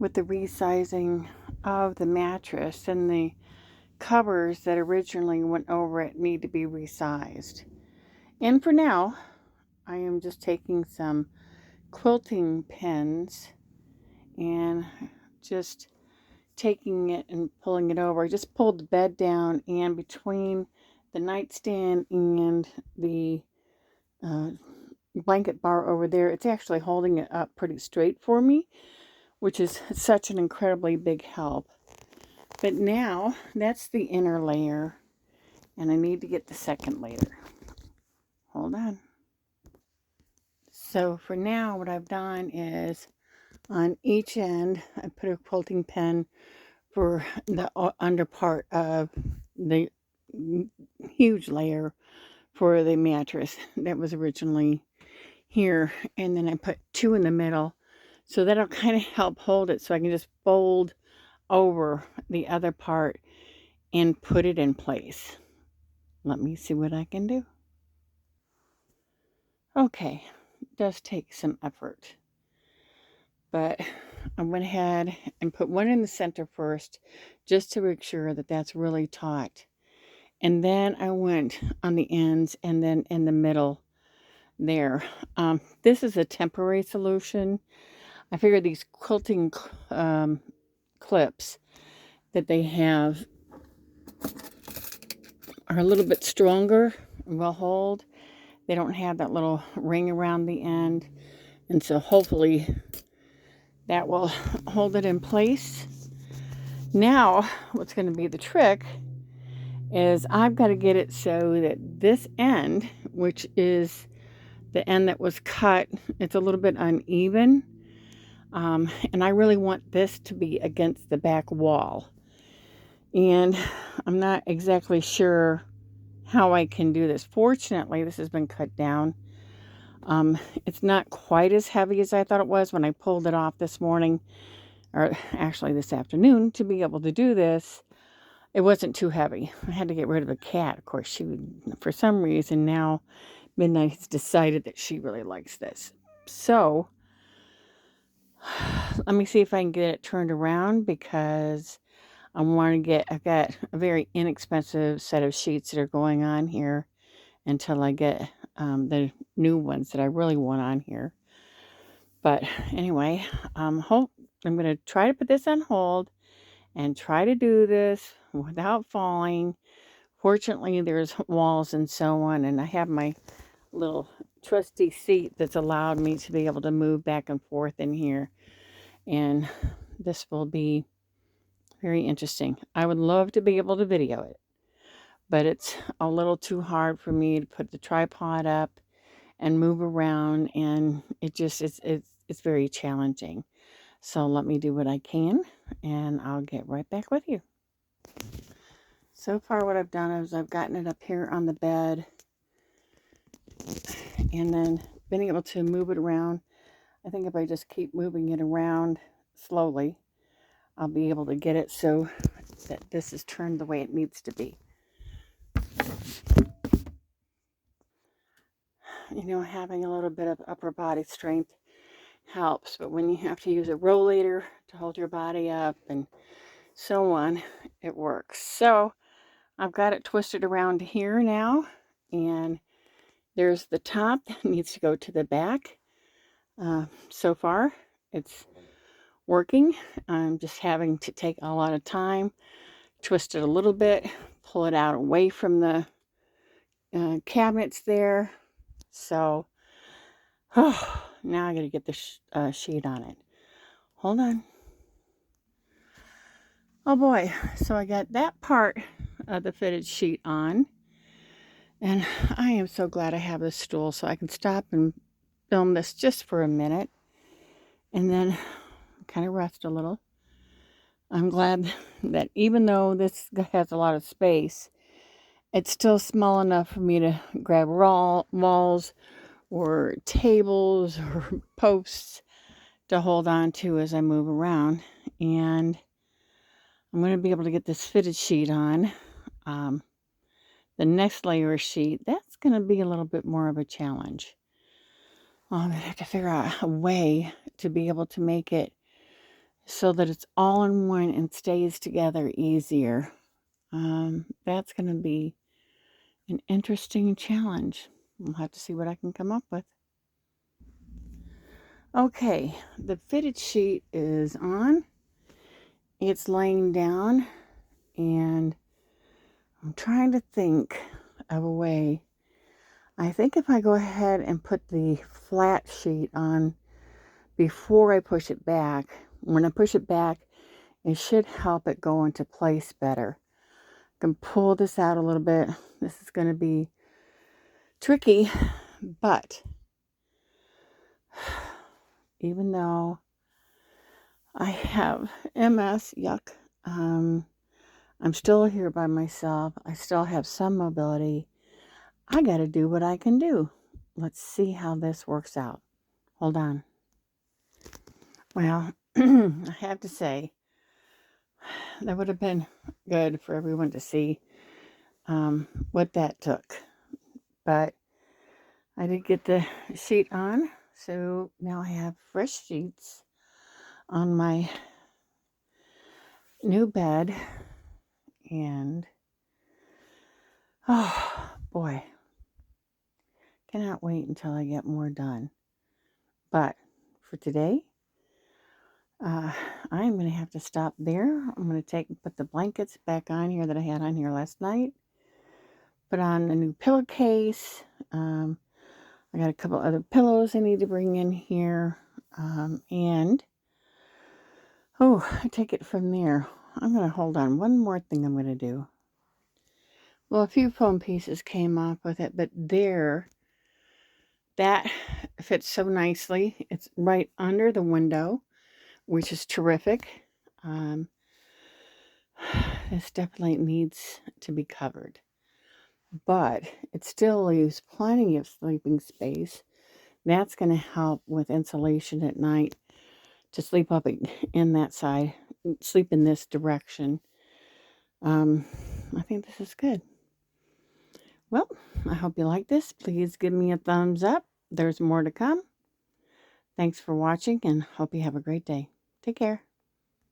with the resizing of the mattress, and the covers that originally went over it need to be resized. And for now, I am just taking some quilting pins and just taking it and pulling it over. I just pulled the bed down, and between the nightstand and the blanket bar over there, it's actually holding it up pretty straight for me, which is such an incredibly big help. But now that's the inner layer, and I need to get the second layer. Hold on. So for now, what I've done is on each end, I put a quilting pin for the under part of the huge layer for the mattress that was originally here. And then I put two in the middle. So that'll kind of help hold it, so I can just fold over the other part and put it in place. Let me see what I can do. Okay, it does take some effort, but I went ahead and put one in the center first, just to make sure that that's really taut. And then I went on the ends and then in the middle there. This is a temporary solution. I figured these quilting clips that they have are a little bit stronger and will hold. They don't have that little ring around the end. And so hopefully that will hold it in place. Now, what's going to be the trick is I've got to get it so that this end, which is the end that was cut, it's a little bit uneven. And I really want this to be against the back wall. And I'm not exactly sure how I can do this. Fortunately, this has been cut down. It's not quite as heavy as I thought it was when I pulled it off this morning, or actually this afternoon, to be able to do this. It wasn't too heavy. I had to get rid of a cat. Of course, she would, for some reason now, Midnight has decided that she really likes this. So, let me see if I can get it turned around, because I've got a very inexpensive set of sheets that are going on here until I get the new ones that I really want on here. But anyway, I'm going to try to put this on hold and try to do this without falling. Fortunately, there's walls and so on, and I have my little trusty seat that's allowed me to be able to move back and forth in here. And this will be very interesting. I would love to be able to video it, but it's a little too hard for me to put the tripod up and move around, and it's very challenging. So let me do what I can, and I'll get right back with you. So far what I've done is I've gotten it up here on the bed and then been able to move it around. I think if I just keep moving it around slowly, I'll be able to get it so that this is turned the way it needs to be. You know, having a little bit of upper body strength helps, but when you have to use a rollator to hold your body up and so on, it works. So I've got it twisted around here now, and there's the top that needs to go to the back. So far, it's working. I'm just having to take a lot of time, twist it a little bit, pull it out away from the cabinets there. So, now I got to get the sheet on it. Hold on. Oh boy, so I got that part of the fitted sheet on, and I am so glad I have this stool so I can stop and film this just for a minute and then kind of rest a little. I'm glad that even though this has a lot of space, it's still small enough for me to grab walls or tables or posts to hold on to as I move around. And I'm going to be able to get this fitted sheet on. The next layer of sheet, that's going to be a little bit more of a challenge. I'm going to have to figure out a way to be able to make it so that it's all in one and stays together easier. That's going to be an interesting challenge. We'll have to see what I can come up with. Okay, the fitted sheet is on. It's laying down, and I'm trying to think of a way. I think if I go ahead and put the flat sheet on before I push it back, when I push it back, it should help it go into place better. I can pull this out a little bit. This is going to be tricky, but even though I have MS, yuck, I'm still here by myself. I still have some mobility. I got to do what I can do. Let's see how this works out. Hold on. Well, I have to say, that would have been good for everyone to see what that took. But I did get the sheet on, so now I have fresh sheets on my new bed. And, oh boy, cannot wait until I get more done. But for today, I'm going to have to stop there. I'm going to put the blankets back on here that I had on here last night. Put on a new pillowcase. I got a couple other pillows I need to bring in here. And, I take it from there. I'm going to hold on. One more thing I'm going to do. Well, a few foam pieces came off with it, but that fits so nicely. It's right under the window, which is terrific. This definitely needs to be covered, but it still leaves plenty of sleeping space. That's going to help with insulation at night to sleep up in that side, sleep in this direction. I think this is good. Well, I hope you like this. Please give me a thumbs up. There's more to come. Thanks for watching, and hope you have a great day. Take care.